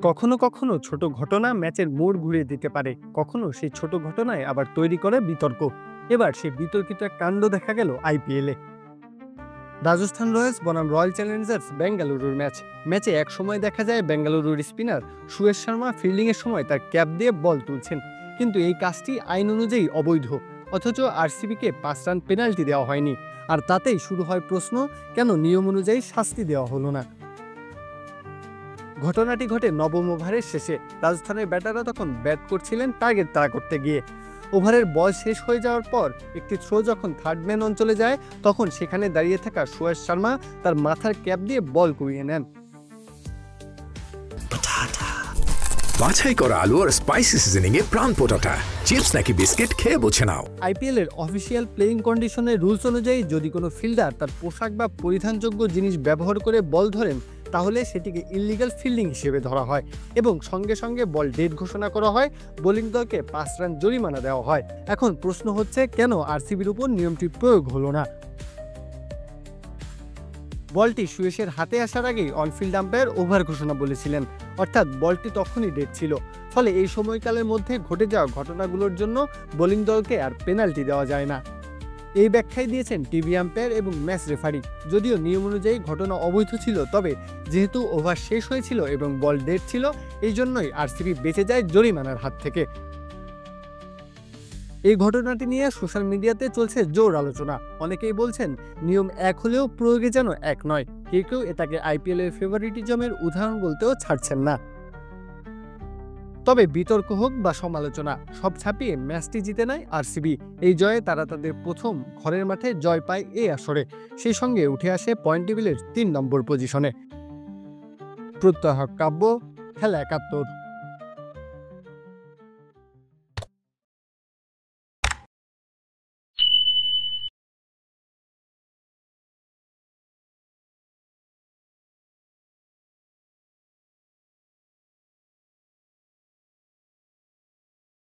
কখনো কখনো ছোট ঘটনা ম্যাচের মোড় ঘুরিয়ে দিতে পারে, কখনো সেই ছোট ঘটনায় আবার তৈরি করে বিতর্ক। এবার সেই বিতর্কিত এক কাণ্ড দেখা গেল আইপিএলে। রাজস্থান রয়্যালস বনাম রয়্যাল চ্যালেঞ্জার্স বেঙ্গালুরুর ম্যাচে এক সময় দেখা যায় বেঙ্গালুরুর স্পিনার সুয়েশ শর্মা ফিল্ডিং এর সময় তার ক্যাপ দিয়ে বল তুলছেন, কিন্তু এই কাজটি আইন অনুযায়ী অবৈধ। অথচ আরসিবিকে 5 রান পেনাল্টি দেওয়া হয়নি, আর তাতেই শুরু হয় প্রশ্ন, কেন নিয়ম অনুযায়ী শাস্তি দেওয়া হলো না। ঘটনাটি ঘটে নবম ওভারের শেষে। রাজস্থানের ব্যাটাররা তখন ব্যাট করছিলেন টার্গেট তাড়া করতে গিয়ে। ওভারের বল শেষ হয়ে যাওয়ার পর একটি থ্রো যখন থার্ড ম্যান অঞ্চলে যায়, তখন সেখানে দাঁড়িয়ে থাকা সুয়েশ শর্মা তার মাথার ক্যাপ দিয়ে বল কুড়িয়ে নেন। বাছাই করা আলু আর স্পাইসি সিজনিং এ প্রাণ পোটাটা চিপস নাকি বিস্কিট খেয়ে বোঝে নাও। আইপিএল এর অফিসিয়াল প্লেইং কন্ডিশনের রুলস অনুযায়ী যদি কোনো ফিল্ডার তার পোশাক বা পরিধানযোগ্য জিনিস ব্যবহার করে বল ধরেন, তাহলে সেটিকে ইললিগাল ফিল্ডিং হিসেবে ধরা হয় এবং সঙ্গে সঙ্গে বল ডেড ঘোষণা করা হয়। বোলিং দলকে 5 রান জরিমানা দেওয়া হয়। এখন প্রশ্ন হচ্ছে, কেন আরসিবির উপর নিয়মটি প্রয়োগ হলো না? বলটি সুয়েশের হাতে আসার আগেই অনফিল্ড আম্পায়ার ওভার ঘোষণা বলেছিলেন, অর্থাৎ বলটি তখনই ডেড ছিল। ফলে এই সময়কালের মধ্যে ঘটে যাওয়া ঘটনাগুলোর জন্য বোলিং দলকে আর পেনাল্টি দেওয়া যায় না। এই ব্যাখ্যাই দিয়েছেন টিভি আম্পায়ার এবং ম্যাচ রেফারি। যদিও নিয়ম অনুযায়ী ঘটনা অবৈধ ছিল, তবে যেহেতু ওভার শেষ হয়েছিল এবং বল ডেড ছিল, এই জন্যই আরসিবি বেঁচে যায় জরিমানার হাত থেকে। এই ঘটনাটি নিয়ে সোশ্যাল মিডিয়াতে চলছে জোর আলোচনা। অনেকেই বলছেন নিয়ম এক হলেও প্রয়োগে যেন এক নয়। কেউ কেউ এটাকে আইপিএল এর ফেভারিটিজমের উদাহরণ বলতেও ছাড়ছেন না। তবে বিতর্ক হোক বা সমালোচনা, সব ছাপিয়ে ম্যাচটি জিতে নেয় আরসিবি। এই জয়ে তারা তাদের প্রথম ঘরের মাঠে জয় পায় এই আসরে। সেই সঙ্গে উঠে আসে পয়েন্ট টেবিলের 3 নম্বর পজিশনে। প্রত্যহ কাব্য, খেলা 71।